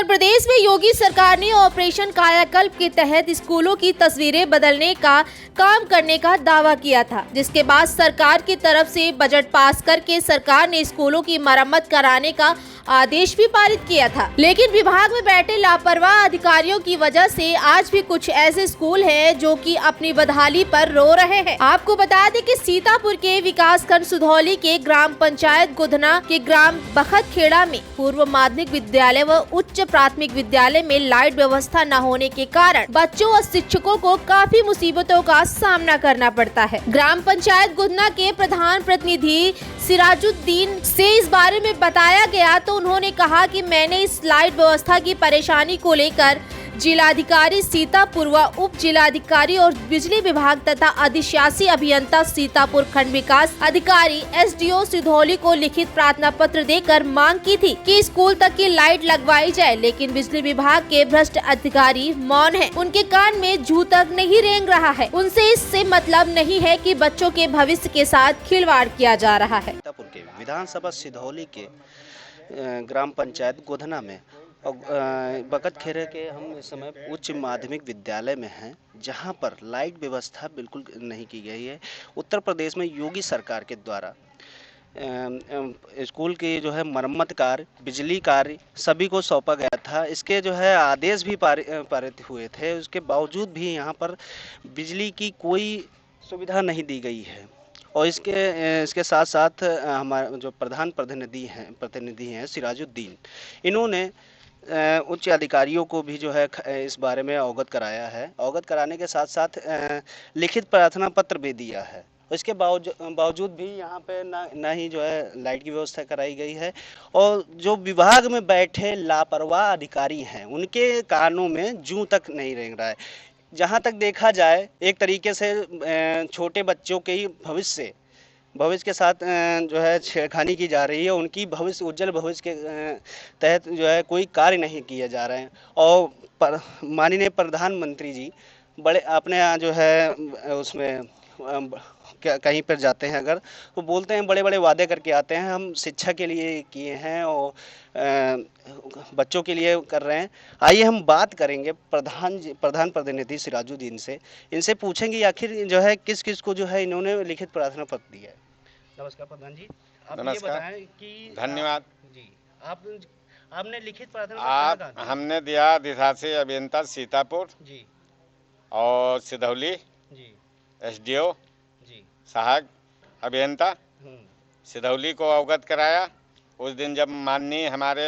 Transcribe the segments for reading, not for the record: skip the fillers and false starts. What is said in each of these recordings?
उत्तर प्रदेश में योगी सरकार ने ऑपरेशन कायाकल्प के तहत स्कूलों की तस्वीरें बदलने का काम करने का दावा किया था, जिसके बाद सरकार की तरफ से बजट पास करके सरकार ने स्कूलों की मरम्मत कराने का आदेश भी पारित किया था। लेकिन विभाग में बैठे लापरवाह अधिकारियों की वजह से आज भी कुछ ऐसे स्कूल हैं जो कि अपनी बदहाली पर रो रहे हैं। आपको बता दें कि सीतापुर के विकासखंड सुधौली के ग्राम पंचायत गुधना के ग्राम बखतखेड़ा में पूर्व माध्यमिक विद्यालय व उच्च प्राथमिक विद्यालय में लाइट व्यवस्था न होने के कारण बच्चों और शिक्षकों को काफी मुसीबतों का सामना करना पड़ता है। ग्राम पंचायत गुधना के प्रधान प्रतिनिधि सिराजुद्दीन से इस बारे में बताया गया तो उन्होंने कहा कि मैंने इस लाइट व्यवस्था की परेशानी को लेकर जिलाधिकारी सीतापुर व उप जिलाधिकारी और बिजली विभाग तथा अधिशासी अभियंता सीतापुर खंड विकास अधिकारी एसडीओ सिधौली को लिखित प्रार्थना पत्र देकर मांग की थी कि स्कूल तक की लाइट लगवाई जाए, लेकिन बिजली विभाग के भ्रष्ट अधिकारी मौन हैं। उनके कान में जू तक नहीं रेंग रहा है। उनसे इससे मतलब नहीं है कि बच्चों के भविष्य के साथ खिलवाड़ किया जा रहा है। सीतापुर के विधानसभा सिधौली के ग्राम पंचायत गोधना में और बखतखेड़ा के हम इस समय उच्च माध्यमिक विद्यालय में हैं, जहां पर लाइट व्यवस्था बिल्कुल नहीं की गई है। उत्तर प्रदेश में योगी सरकार के द्वारा स्कूल की जो है मरम्मत कार्य, बिजली कार्य सभी को सौंपा गया था। इसके जो है आदेश भी पारित हुए थे। उसके बावजूद भी यहां पर बिजली की कोई सुविधा नहीं दी गई है। और इसके साथ साथ हमारे जो प्रधान प्रतिनिधि हैं सिराजुद्दीन, इन्होंने उच्च अधिकारियों को भी जो है इस बारे में अवगत कराया है। अवगत कराने के साथ साथ लिखित प्रार्थना पत्र भी दिया है। इसके बावजूद भी यहाँ पे ना ही जो है लाइट की व्यवस्था कराई गई है। और जो विभाग में बैठे लापरवाह अधिकारी हैं, उनके कानों में जूं तक नहीं रेंग रहा है। जहाँ तक देखा जाए, एक तरीके से छोटे बच्चों के ही भविष्य के साथ जो है छेड़खानी की जा रही है। उनकी उज्जवल भविष्य के तहत जो है कोई कार्य नहीं किए जा रहे हैं। और माननीय प्रधानमंत्री जी बड़े अपने यहाँ जो है उसमें कहीं पर जाते हैं अगर, तो बोलते हैं, बड़े बड़े वादे करके आते हैं, हम शिक्षा के लिए किए हैं और बच्चों के लिए कर रहे हैं। आइए हम बात करेंगे प्रधान प्रतिनिधि सिराजुद्दीन से। इनसे पूछेंगे आखिर जो है किस किस को जो है इन्होंने लिखित प्रार्थना पत्र दिया है। नमस्कार प्रधान जी, आप ये बताएं कि धन्यवाद जी, आपने लिखित प्रार्थना हमने दिया अधिशासी अभियंता सीतापुर जी और सिधौली जी, एसडीओ जी, सहायक अभियंता सिधौली को अवगत कराया। उस दिन जब माननीय हमारे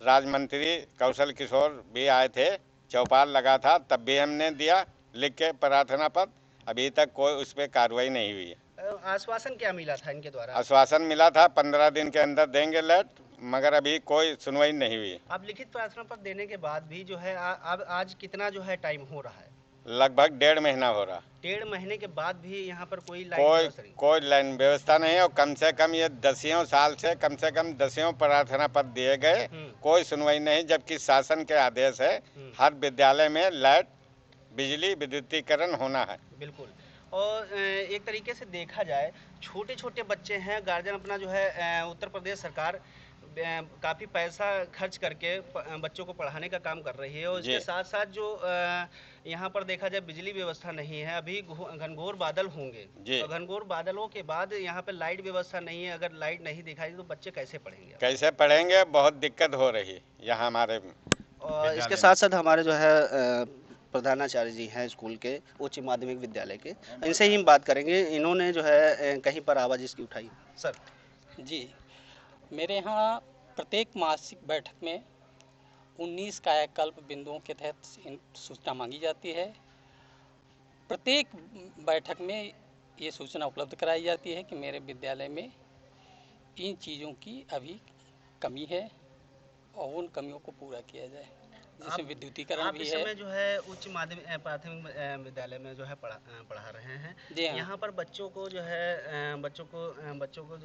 राज्य मंत्री कौशल किशोर भी आए थे, चौपाल लगा था, तब भी हमने दिया लिख के प्रार्थना पत्र। अभी तक कोई उस पर कार्रवाई नहीं हुई है। आश्वासन क्या मिला था इनके द्वारा? आश्वासन मिला था 15 दिन के अंदर देंगे लाइट, मगर अभी कोई सुनवाई नहीं हुई। अब लिखित प्रार्थना पत्र देने के बाद भी जो है अब आज कितना जो है टाइम हो रहा है? लगभग 1.5 महीना हो रहा। 1.5 महीने के बाद भी यहाँ पर कोई लाइन व्यवस्था नहीं है। और कम से कम ये 10 साल से कम 10 प्रार्थना पत्र दिए गए, कोई सुनवाई नहीं। जबकि शासन के आदेश है हर विद्यालय में लाइट, बिजली, विद्युतीकरण होना है। बिल्कुल। और एक तरीके से देखा जाए, छोटे छोटे बच्चे हैं, गार्जियन अपना जो है उत्तर प्रदेश सरकार काफ़ी पैसा खर्च करके बच्चों को पढ़ाने का काम कर रही है। और इसके साथ साथ जो यहाँ पर देखा जाए बिजली व्यवस्था नहीं है। अभी घनघोर बादल होंगे, तो घनघोर बादलों के बाद यहाँ पे लाइट व्यवस्था नहीं है। अगर लाइट नहीं दिखाई तो बच्चे कैसे पढ़ेंगे? बहुत दिक्कत हो रही है यहाँ हमारे। और इसके साथ साथ हमारे जो है प्रधानाचार्य जी हैं स्कूल के, उच्च माध्यमिक विद्यालय के, इनसे ही हम बात करेंगे। इन्होंने जो है कहीं पर आवाज़ इसकी उठाई। सर जी, मेरे यहाँ प्रत्येक मासिक बैठक में 19 कायाकल्प बिंदुओं के तहत सूचना मांगी जाती है। प्रत्येक बैठक में ये सूचना उपलब्ध कराई जाती है कि मेरे विद्यालय में इन चीज़ों की अभी कमी है और उन कमियों को पूरा किया जाए, जिसमें विद्युतीकरण भी है। जो है उच्च माध्यमिक प्राथमिक विद्यालय में जो है पढ़ा रहे हैं। यहाँ पर बच्चों को जो है बच्चों को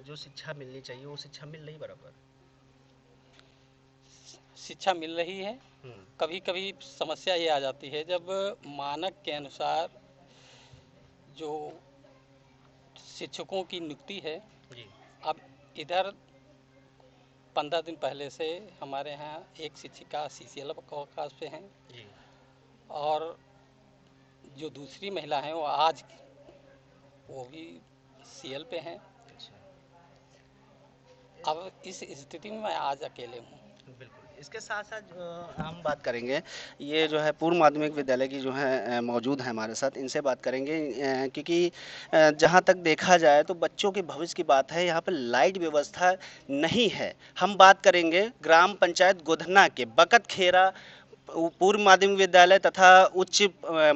जो शिक्षा मिलनी चाहिए वो शिक्षा मिल रही बराबर? शिक्षा मिल रही है। कभी कभी समस्या ये आ जाती है, जब मानक के अनुसार जो शिक्षकों की नियुक्ति है, अब इधर 15 दिन पहले से हमारे यहाँ एक शिक्षिका CCL अवकाश पे हैं और जो दूसरी महिला हैं वो भी CL पे हैं। अब इस स्थिति में मैं आज अकेले हूँ। बिल्कुल, इसके साथ साथ हम बात करेंगे, ये जो है पूर्व माध्यमिक विद्यालय की जो है मौजूद है हमारे साथ, इनसे बात करेंगे क्योंकि जहाँ तक देखा जाए तो बच्चों के भविष्य की बात है, यहाँ पर लाइट व्यवस्था नहीं है। हम बात करेंगे ग्राम पंचायत गोधना के बकत खेरा पूर्व माध्यमिक विद्यालय तथा उच्च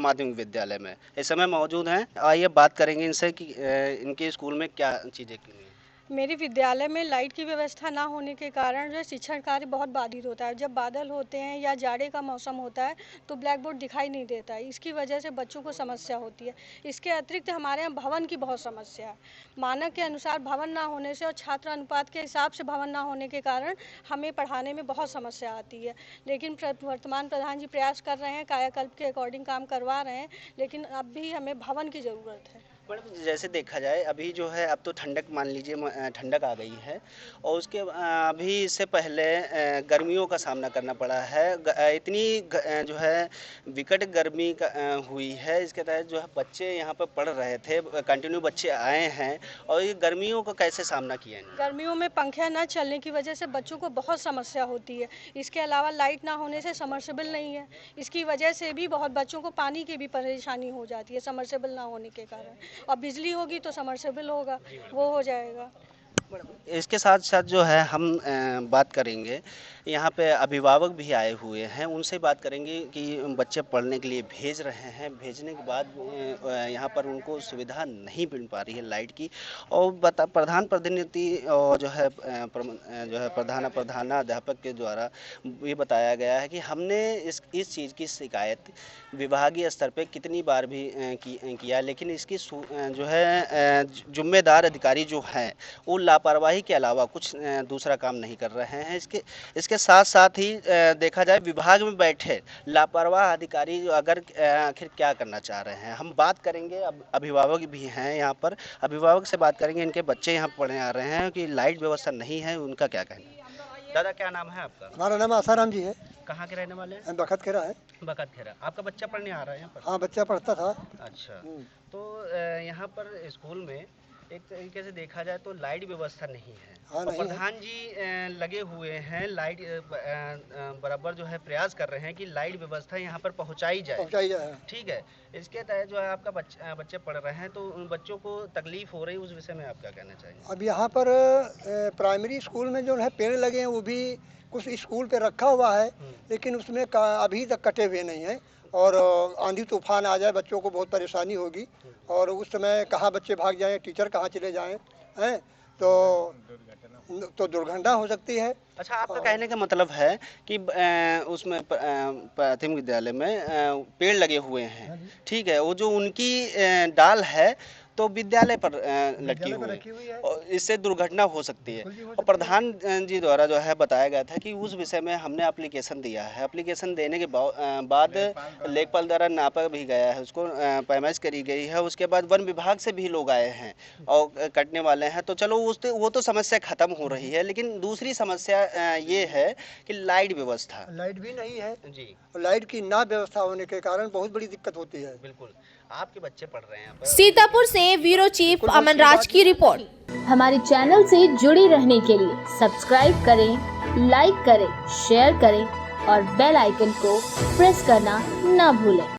माध्यमिक विद्यालय में इस समय मौजूद हैं। आइए बात करेंगे इनसे कि इनके स्कूल में क्या चीज़ें की। मेरे विद्यालय में लाइट की व्यवस्था ना होने के कारण जो शिक्षण कार्य बहुत बाधित होता है। जब बादल होते हैं या जाड़े का मौसम होता है तो ब्लैक बोर्ड दिखाई नहीं देता है, इसकी वजह से बच्चों को समस्या होती है। इसके अतिरिक्त हमारे यहाँ भवन की बहुत समस्या है। मानक के अनुसार भवन ना होने से और छात्र अनुपात के हिसाब से भवन ना होने के कारण हमें पढ़ाने में बहुत समस्या आती है। लेकिन वर्तमान प्रधान जी प्रयास कर रहे हैं, कायाकल्प के अकॉर्डिंग काम करवा रहे हैं, लेकिन अब भी हमें भवन की ज़रूरत है। मैडम, जैसे देखा जाए अभी जो है, अब तो ठंडक मान लीजिए ठंडक आ गई है और उसके अभी इससे पहले गर्मियों का सामना करना पड़ा है। इतनी जो है विकट गर्मी हुई है, इसके तहत जो है बच्चे यहाँ पर पढ़ रहे थे, कंटिन्यू बच्चे आए हैं और ये गर्मियों का कैसे सामना किया है? गर्मियों में पंखे ना चलने की वजह से बच्चों को बहुत समस्या होती है। इसके अलावा लाइट ना होने से समरसेबल नहीं है, इसकी वजह से भी बहुत बच्चों को पानी की भी परेशानी हो जाती है समरसेबल ना होने के कारण। और बिजली होगी तो समरसेबल होगा, वो हो जाएगा। इसके साथ साथ जो है हम बात करेंगे, यहाँ पे अभिभावक भी आए हुए हैं, उनसे बात करेंगे कि बच्चे पढ़ने के लिए भेज रहे हैं, भेजने के बाद यहाँ पर उनको सुविधा नहीं मिल पा रही है लाइट की। और प्रधान प्रतिनिधि और जो है प्रधानाध्यापक के द्वारा ये बताया गया है कि हमने इस चीज़ की शिकायत विभागीय स्तर पे कितनी बार भी किया, लेकिन इसकी जो है जिम्मेदार अधिकारी जो हैं वो लापरवाही के अलावा कुछ दूसरा काम नहीं कर रहे हैं। इसके साथ साथ ही देखा जाए विभाग में बैठे लापरवाह अधिकारी अगर आखिर क्या करना चाह रहे हैं, हम बात करेंगे। अभिभावक भी हैं यहाँ पर, अभिभावक से बात करेंगे, इनके बच्चे यहाँ पढ़ने आ रहे हैं कि लाइट व्यवस्था नहीं है, उनका क्या कहना है। दादा, क्या नाम है आपका? हमारा नाम आसाराम जी है। कहाँ के रहने वाले हैं? बखत खेरा है। बखत खेरा। आपका बच्चा पढ़ने आ रहा है यहाँ पर? हाँ, बच्चा पढ़ता था। अच्छा, तो यहाँ पर स्कूल में एक तरीके से देखा जाए तो लाइट व्यवस्था नहीं है। हाँ, और नहीं प्रधान जी लगे हुए हैं, लाइट बराबर जो है प्रयास कर रहे हैं कि लाइट व्यवस्था यहाँ पर पहुँचाई जाए। ठीक है, इसके तहत जो है आपका बच्चे पढ़ रहे हैं, तो उन बच्चों को तकलीफ हो रही है, उस विषय में आप क्या कहना चाहेंगे? अब यहाँ पर प्राइमरी स्कूल में जो है पेड़ लगे हैं, वो भी कुछ स्कूल पे रखा हुआ है, लेकिन उसमें अभी तक कटे हुए नहीं है। और आंधी तूफान आ जाए बच्चों को बहुत परेशानी होगी, और उस समय कहाँ बच्चे भाग जाएं, टीचर कहाँ चले जाएं, हैं तो दुर्घटना हो सकती है। अच्छा, आपका कहने का मतलब है कि उसमें प्राथमिक विद्यालय में पेड़ लगे हुए हैं, ठीक है, वो जो उनकी डाल है तो विद्यालय पर लटकी हुई है और इससे दुर्घटना हो सकती है। और प्रधान जी द्वारा जो है बताया गया था कि उस विषय में हमने एप्लीकेशन दिया है, एप्लीकेशन देने के बाद लेखपाल द्वारा नापा भी गया है, उसको पैमाइश करी गई है, उसके बाद वन विभाग से भी लोग आए हैं और कटने वाले हैं। तो चलो वो तो समस्या खत्म हो रही है, लेकिन दूसरी समस्या ये है कि लाइट व्यवस्था, लाइट भी नहीं है जी। लाइट की ना व्यवस्था होने के कारण बहुत बड़ी दिक्कत होती है। बिल्कुल, आपके बच्चे पढ़ रहे हैं। सीतापुर से ब्यूरो चीफ अमन राज की रिपोर्ट। हमारे चैनल से जुड़े रहने के लिए सब्सक्राइब करें, लाइक करें, शेयर करें और बेल आइकन को प्रेस करना ना भूलें।